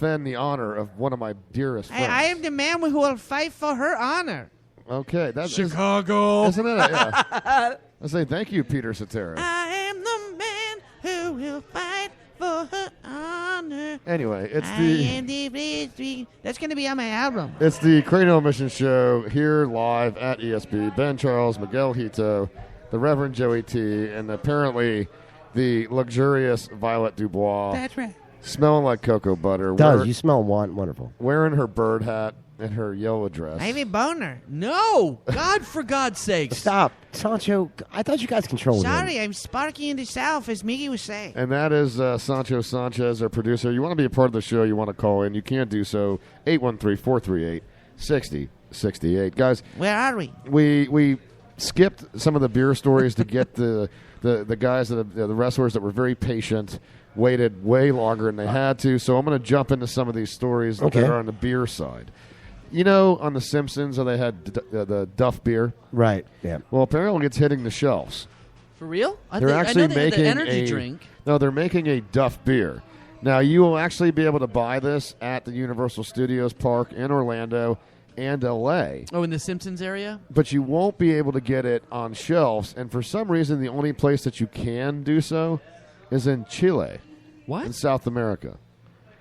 defend the honor of one of my dearest friends. I am the man who will fight for her honor. Okay, that's Chicago. Isn't it? Yeah. I say thank you, Peter Cetera. I am the man who will fight for her honor. Anyway, it's That's going to be on my album. It's the Cranial Mission Show here live at ESB. Ben Charles, Miguel Hito, the Reverend Joey T, and apparently the luxurious Violet Dubois. That's right. Smelling like cocoa butter. You smell wonderful. Wearing her bird hat and her yellow dress. I have a boner. No! God, for God's sake. Stop. Sancho, I thought you guys controlled him. Sorry, I'm sparky in the south, as Miggy was saying. And that is Sancho Sanchez, our producer. You want to be a part of the show, you want to call in, you can do so. 813-438-6068. Guys. Where are we? We skipped some of the beer stories to get the guys, the wrestlers that were very patient, waited way longer than they had to. So I'm going to jump into some of these stories that are on the beer side. You know, on The Simpsons, they had the Duff beer. Right. Yeah. Well, apparently it's hitting the shelves. For real? They're actually making the energy drink. No, they're making a Duff beer. Now, you will actually be able to buy this at the Universal Studios Park in Orlando and L.A. Oh, in the Simpsons area? But you won't be able to get it on shelves. And for some reason, the only place that you can do so is in Chile. What? In South America.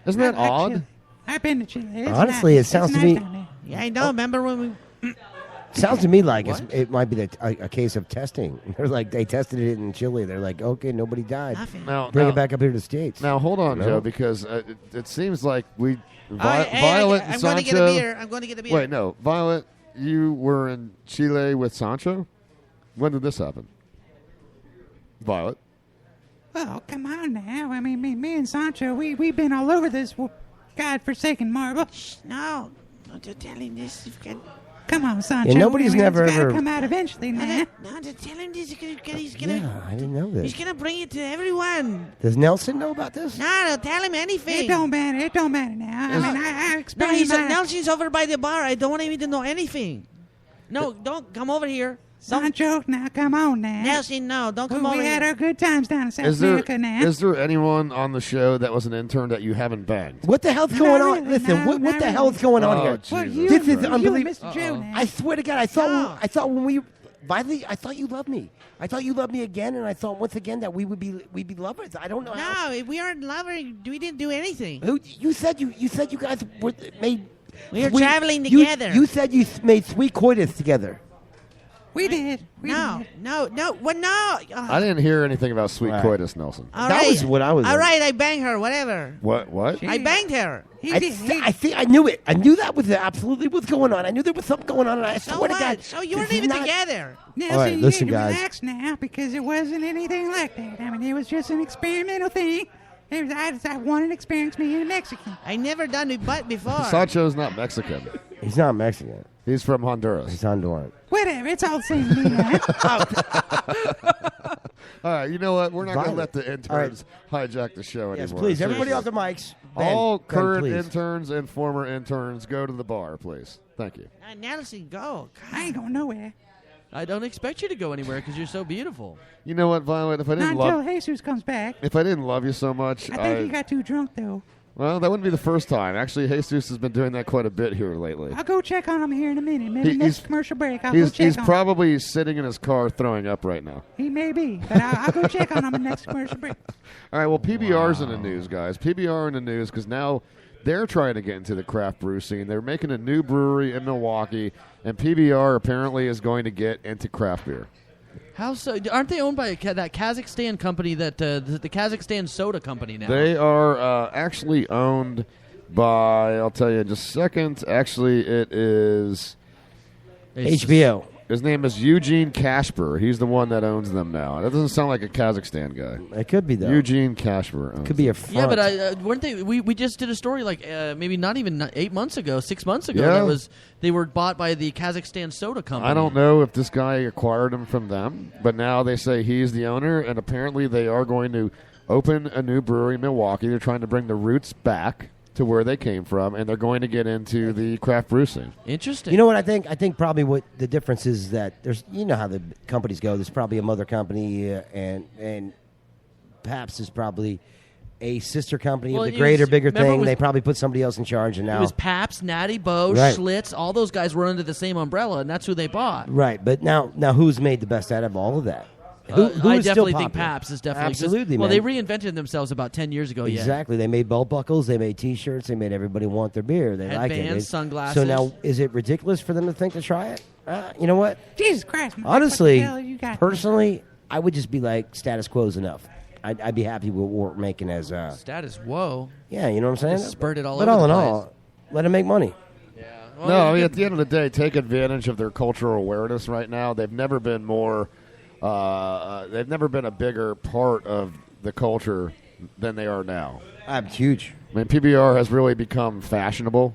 Isn't that odd? Chile. I've been to Chile. Honestly, it sounds to me. Yeah, I know. Remember when we... Sounds to me like it might be a case of testing. They're like, they tested it in Chile. They're like, okay, nobody died. Bring it back up here to the States. Now, hold on, Joe, because it seems like we... Violet and I'm Sancho... going to get a beer. I'm going to get a beer. Wait, no. Violet, you were in Chile with Sancho? When did this happen? Violet? Oh, come on now. I mean, me and Sancho, we've been all over this godforsaken marble. No. Don't you tell him this. Come on, Sancho. Yeah, nobody's never it's gotta ever... come out eventually, man. No, don't tell him this. He's Yeah, I didn't know this. He's going to bring it to everyone. Does Nelson know about this? No, don't tell him anything. It don't matter. It don't matter now. I mean, I explained Nelson's over by the bar. I don't want him to know anything. No, don't come over here. Sancho, now come on now. Nelson, no, don't come over here. We had our good times down in South America now. Is there anyone on the show that was an intern that you haven't banged? What the hell's going on? Listen, what the hell's going on here? This is unbelievable. Mr. Joe now. I swear to God, I thought when we finally, I thought you loved me. I thought you loved me again, and I thought once again that we'd be lovers. I don't know. No, we aren't lovers. We didn't do anything. You said you guys were made. We were traveling together. You said you made sweet coitus together. We did. No. Well, no. I didn't hear anything about sweet coitus, Nelson. That was what I was. All right, I banged her. Whatever. What? I banged her. I knew it. I knew that was absolutely what's going on. I knew there was something going on, and I swear to God. So you weren't even together. Now, all right, so listen, you guys. relax now because it wasn't anything like that. I mean, it was just an experimental thing. I wanted to experience being a Mexican. I never done it but before. Sancho's not Mexican. He's not Mexican. He's from Honduras. He's Honduran. Whatever, it's all the same to me now. All right, you know what? We're not going to let the interns hijack the show anymore. Yes, please. Everybody off the mics. All current please. interns and former interns, go to the bar, please. Thank you. Nelson, go. I ain't going nowhere. I don't expect you to go anywhere because you're so beautiful. You know what, Violet? If I didn't Not until Jesus comes back. If I didn't love you so much, I think he got too drunk, though. Well, that wouldn't be the first time. Actually, Jesus has been doing that quite a bit here lately. I'll go check on him here in a minute. Maybe next commercial break, I'll go check on him. He's probably sitting in his car throwing up right now. He may be, but I'll go check on him in the next commercial break. All right, well, PBR's in the news, guys. PBR in the news because now they're trying to get into the craft brew scene. They're making a new brewery in Milwaukee, and PBR apparently is going to get into craft beer. How so? Aren't they owned by that Kazakhstan company, that the Kazakhstan soda company now? They are actually owned by, I'll tell you in just a second. Actually, it is HBO. His name is Eugene Kasper. He's the one that owns them now. That doesn't sound like a Kazakhstan guy. It could be, though. Eugene Kasper owns could be a them. front. Yeah, but weren't they? We just did a story like maybe not even 8 months ago, 6 months ago. Yeah. They were bought by the Kazakhstan soda company. I don't know if this guy acquired them from them, but now they say he's the owner, and apparently they are going to open a new brewery in Milwaukee. They're trying to bring the roots back to where they came from, and they're going to get into the craft brew scene. Interesting. You know what I think? I think probably what the difference is that there's, you know how the companies go. There's probably a mother company, and Pabst is probably a sister company Well, of the it greater, was- bigger remember it thing. was- They probably put somebody else in charge, and now It was Pabst, Natty Boh, Right. Schlitz. All those guys were under the same umbrella, and that's who they bought. right. But now who's made the best out of all of that? Who I is still definitely think popular? Pabst is definitely Absolutely, Well, man. they reinvented themselves about 10 years ago. Exactly. They made belt buckles. They made T-shirts. They made everybody want their beer. They like it. Headbands, sunglasses. So now, is it ridiculous for them to think to try it? You know what? Jesus Christ, Mike, Honestly, what the hell you got? personally, I would just be like, status quo is enough. I'd be happy with what we're making as, Yeah. Status, whoa. yeah, you know what I'm saying? Just spurted all but over all the in place. all, let them make money. Well, No, I mean, at the end of the day, take advantage of their cultural awareness right now. They've never been more. They've never been a bigger part of the culture than they are now. It's huge. I mean, PBR has really become fashionable,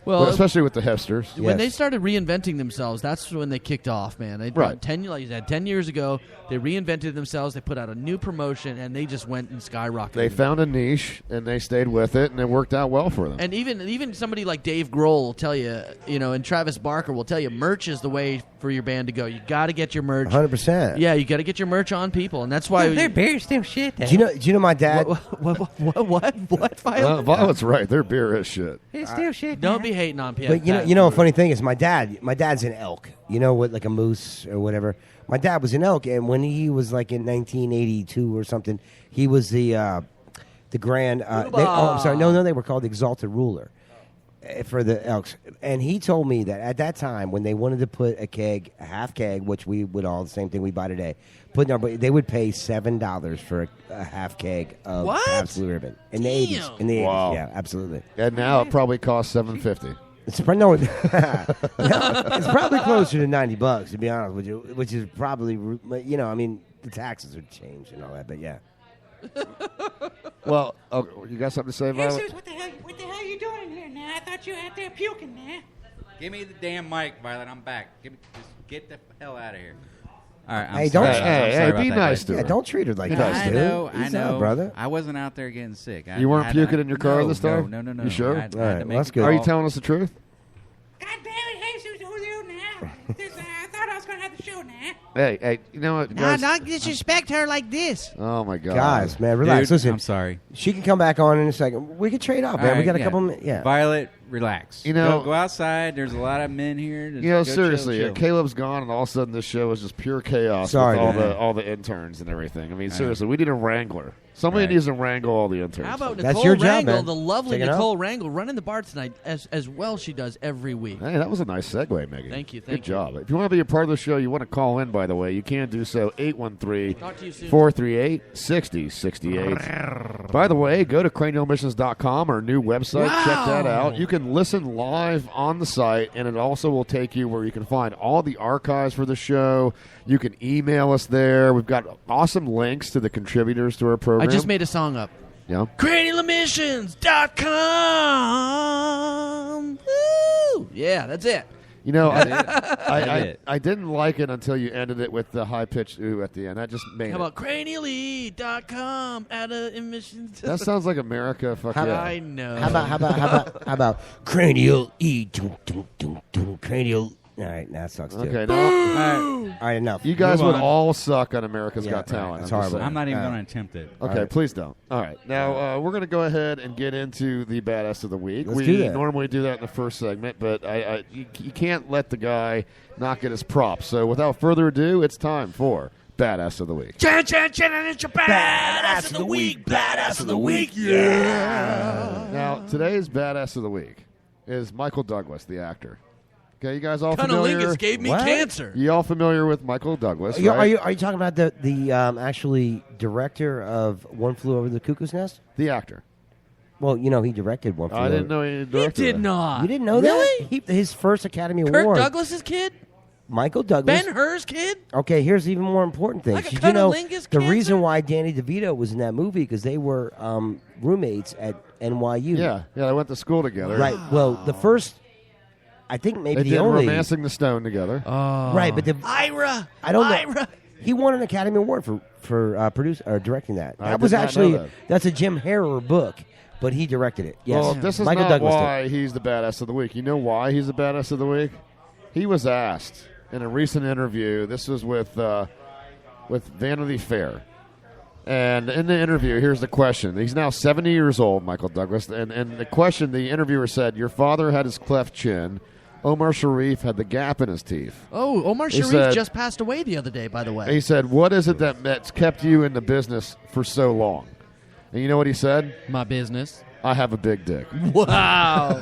well, especially with the hipsters. when Yes. they started reinventing themselves, that's when they kicked off, man. They Right. 10, like you said, 10 years ago, they reinvented themselves. They put out a new promotion, and they just went and skyrocketed. They found a niche and they stayed with it, and it worked out well for them. And even somebody like Dave Grohl will tell you, and Travis Barker will tell you, merch is the way for your band to go. You got to get your merch. 100%. Yeah, you got to get your merch on people, and that's why. Their beer's still shit. Do you know my dad? What? Violet? Violet's right. Their beer is shit. It's still shit. Don't man. be hating on people. But you know, a funny thing is my dad's an elk. You know what, like a moose or whatever. My dad was an elk, and when he was like in 1982 or something, he was the grand. I'm sorry, no, they were called the exalted ruler for the elks. And he told me that at that time, when they wanted to put a half keg, which we would all the same thing we buy today, they would pay $7 for a half keg of What? Pabst Blue Ribbon in the 80s. In the 80s, Wow. yeah, absolutely. And now it probably costs $7.50. It's no, it's probably closer to $90 to be honest with you, which is probably I mean the taxes are changed and all that, but yeah. Well, you got something to say, Violet? Jesus, what the hell you doing in here now? I thought you were out there puking now. Give me the damn mic, Violet. I'm back. Just get the hell out of here. All right. Hey, don't- I'm Hey, sorry about be that, nice guys. to Yeah, her. don't treat her like Yeah, that, I dude. know, Ease up, brother. I wasn't out there getting sick. You weren't puking in your car this time? No. You sure? I had All right, to make well, that's a good. Are you call. telling us the truth? God damn it, Jesus, who's you now? I thought I was going to have the show now. Hey, you know what, Nah, guys? don't disrespect her like this. Oh my God, Guys, man, relax. Dude, Listen, I'm sorry. she can come back on in a second. We can trade off, man. All We got right, a couple minutes. Yeah. Violet, relax. You know- go outside. There's a lot of men here. Just You know, go seriously, chill. Caleb's gone, and all of a sudden this show is just pure chaos Sorry, with man. all the interns and everything. I mean, seriously, we need a wrangler. Somebody Right. needs to wrangle all the interns. How about That's Nicole your job, Rangel, man. the lovely Take it Nicole Rangel, running the bar tonight as well she does every week. Hey, that was a nice segue, Megan. Thank you, Good thank you. job. If you want to be a part of the show, you want to call in, by the way, you can do so, Talk to you soon. 813-438-6068. By the way, go to cranialmissions.com, our new website. Check that out. You can listen live on the site, and it also will take you where you can find all the archives for the show. You can email us there. We've got awesome links to the contributors to our I program. just made a song up. Yeah. CranialEmissions.com. Woo! Yeah, that's it. You know, it. I didn't like it until you ended it with the high-pitched ooh at the end. That just made How it. about cranially.com at emissions? That sounds like America. Fuck yeah. I know. How about cranial cranial? All right, that sucks too. Okay, now All right. All right, enough. you guys Move would on. all suck on America's Yeah, Got Talent. it's I'm just horrible. saying. I'm not even going to attempt it. Okay, All right. please don't. All right. Now, we're going to go ahead and get into the Badass of the Week. Let's we do that. normally do that in the first segment, but you can't let the guy not get his props. So without further ado, it's time for Badass of the Week. Badass of the week. Badass of the week. Yeah. Now, today's Badass of the Week is Michael Douglas, the actor. Okay, you guys all familiar? Cunnilingus gave me What? cancer. You all familiar with Michael Douglas, Are right? you talking about the actually director of One Flew Over the Cuckoo's Nest? The actor. Well, you know he directed One Flew I Over. didn't know he He directed did that. not. You didn't know really? that? His first Academy Kirk Award. Douglas's kid? Michael Douglas. Ben Hur's kid? Okay, here's the even more important thing. Like a Did you know cunnilingus the cancer? reason why Danny DeVito was in that movie because they were roommates at NYU. Yeah, they went to school together. Right. Well, the first, I think maybe They the did only. Romancing the Stone together. Right, but the Ira. I don't know. Ira. He won an Academy Award for produce or directing that. I That was did not actually know that. that's a Jim Harrer book, but he directed it. Yes. Well, this is Michael not Douglas did. why he's the Badass of the Week. You know why he's the Badass of the Week? He was asked in a recent interview. This was with Vanity Fair, And in the interview, here's the question. He's now 70 years old, Michael Douglas. And the question, the interviewer said, your father had his cleft chin. Omar Sharif had the gap in his teeth. Oh, Omar He Sharif said- just passed away the other day, by the way. He said, what is it that's kept you in the business for so long? And you know what he said? My business. I have a big dick. Wow.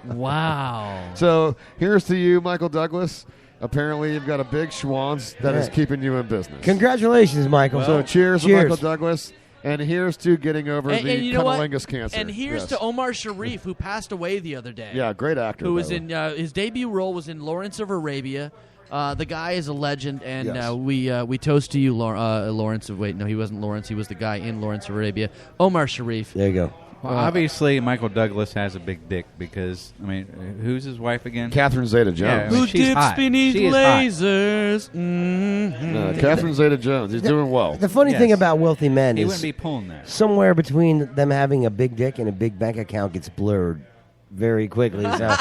Wow. So here's to you, Michael Douglas. Apparently, you've got a big schwanz that is Yeah. keeping you in business. Congratulations, Michael. So cheers, to Cheers. Michael Douglas. And here's to getting over And the you know what? cunnilingus cancer. And here's Yes. to Omar Sharif, who passed away the other day. Yeah, great actor. Who by was the way. in his debut role was in Lawrence of Arabia. The guy is a legend, and Yes. we toast to you, Lawrence of. Wait, no, he wasn't Lawrence. He was the guy in Lawrence of Arabia. Omar Sharif. There you go. Well, obviously, Michael Douglas has a big dick because, I mean, who's his wife again? Catherine Zeta-Jones. Yeah, I mean, Who she's dips hot. beneath She is hot. lasers? Mm-hmm. Catherine Zeta-Jones. He's doing well. The funny Yes. thing about wealthy men He is wouldn't be pulling that. somewhere between them having a big dick and a big bank account gets blurred very quickly. So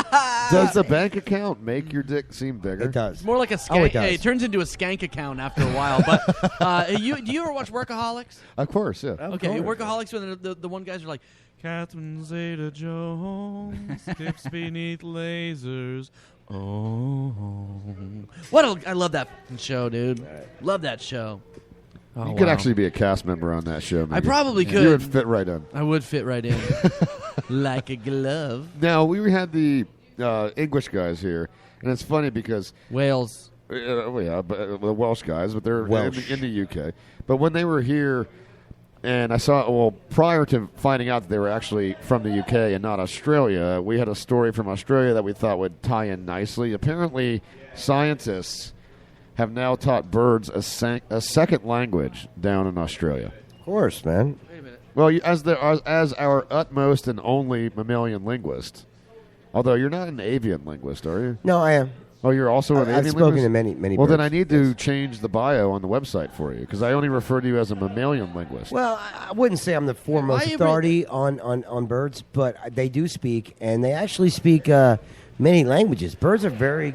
Does the bank account make your dick seem bigger? it does. It's more like a Oh, it skank. does. It turns into a skank account after a while. But do you ever watch Workaholics? Of course, yeah. Okay, Workaholics when the one guys are like, Catherine Zeta-Jones dips beneath lasers. Oh, I love that fucking show, dude. Love that show. Oh, You could wow. actually be a cast member on that show. I maybe. probably You could. would fit right in. I would fit right in like a glove. Now, we had the English guys here, and it's funny because Wales. the Welsh guys, but they're Welsh. in the UK. But when they were here, and I saw, prior to finding out that they were actually from the UK and not Australia, we had a story from Australia that we thought would tie in nicely. Apparently, scientists have now taught birds a second language down in Australia. Of course, man. Wait a minute. Well, as our utmost and only mammalian linguist, although you're not an avian linguist, are you? No, I am. Oh, you're also an I've avian spoken linguist? to many Well, then birds. I need to change the bio on the website for you because I only refer to you as a mammalian linguist. Well, I wouldn't say I'm the foremost Why you authority on birds, but they do speak, and they actually speak many languages. Birds are very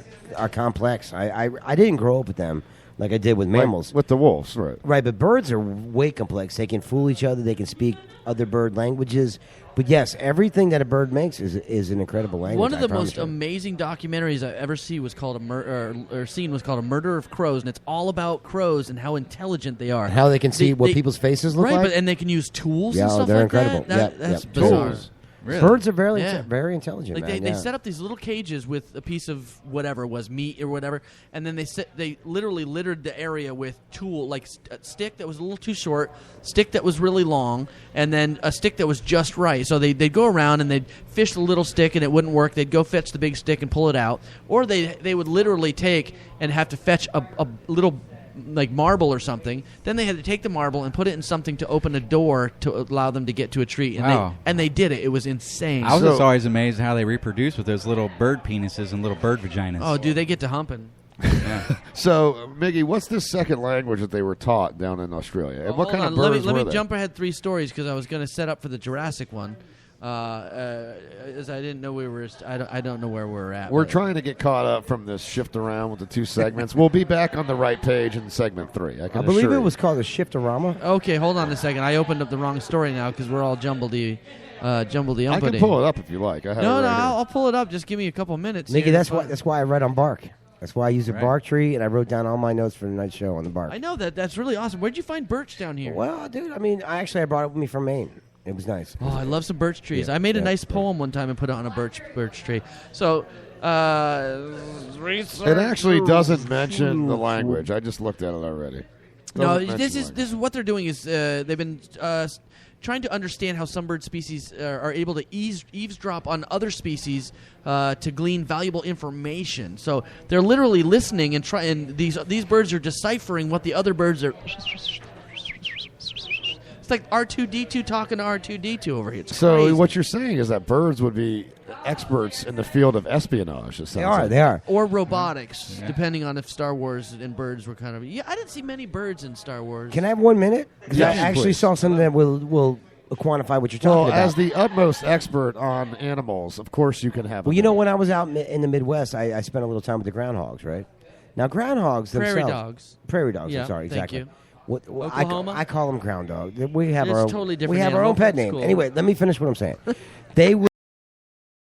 complex. I didn't grow up with them like I did with mammals. With the wolves, right. Right, but birds are way complex. They can fool each other. They can speak other bird languages. But yes, everything that a bird makes is an incredible language. One of the I promise most you. amazing documentaries I ever seen was called a Murder of Crows, and it's all about crows and how intelligent they are. And how they can see what people's faces look right, like. but and they can use tools Yeah, and stuff they're like incredible. that. Yep, That's yep. bizarre. Tools. Really? Birds are very Yeah. very intelligent, Like man. they yeah. set up these little cages with a piece of whatever was meat or whatever, and then they literally littered the area with tool like a stick that was a little too short, stick that was really long, and then a stick that was just right. So they'd go around and they'd fish the little stick and it wouldn't work. They'd go fetch the big stick and pull it out, or they would literally take and have to fetch a little like marble or something. Then they had to take the marble and put it in something to open a door to allow them to get to a tree. And, Wow. they did it. It was insane. I was So- just always amazed how they reproduce with those little bird penises and little bird vaginas. Oh, dude, they get to humping. Yeah. So, Miggy, what's this second language that they were taught down in Australia? And what Hold kind of on, let birds me were they? jump ahead 3 stories because I was going to set up for the Jurassic one. As I didn't know we were. I don't know where we're at. We're but- trying to get caught up from this shift around with the 2 segments. We'll be back on the right page in segment 3. I can I believe assure it you. was called a shiftorama. Okay, hold on a second. I opened up the wrong story now because we're all jumbledy. I can pull it up if you like. I have No, it no, right here. I'll pull it up. Just give me a couple minutes. Mickey, here. that's why I read on bark. That's why I used a Right. bark tree, and I wrote down all my notes for the night show on the bark. I know that. That's really awesome. Where'd you find birch down here? Well, dude, I mean, I brought it with me from Maine. It was nice. Oh, I love some birch trees. Yeah, I made a yeah, nice yeah. poem one time and put it on a birch tree. So, It actually doesn't mention the language. I just looked at it already. No, Doesn't this mention is what they're doing is they've been trying to understand how some bird species are able to eavesdrop on other species to glean valuable information. So they're literally listening and trying. These birds are deciphering what the other birds are. It's like R2D2 talking to R2D2 over here. It's So crazy. what you're saying is that birds would be experts in the field of espionage. It sounds like. They are. Or robotics, depending on if Star Wars and birds were kind of. Yeah, I didn't see many birds in Star Wars. Can I have 1 minute? Because Yes, I actually please. saw something that will quantify what you're talking Well, about. as the utmost expert on animals, of course you can have. Well, a you know, minute. when I was out in the Midwest, I spent a little time with the groundhogs, right? Now, groundhogs Prairie themselves... dogs. Prairie dogs, Yeah, I'm sorry, thank exactly. you. Oklahoma? I call them ground dog. We have It's our own, totally different we have our animal. own pet It's name. cool. Anyway, let me finish what I'm saying. They would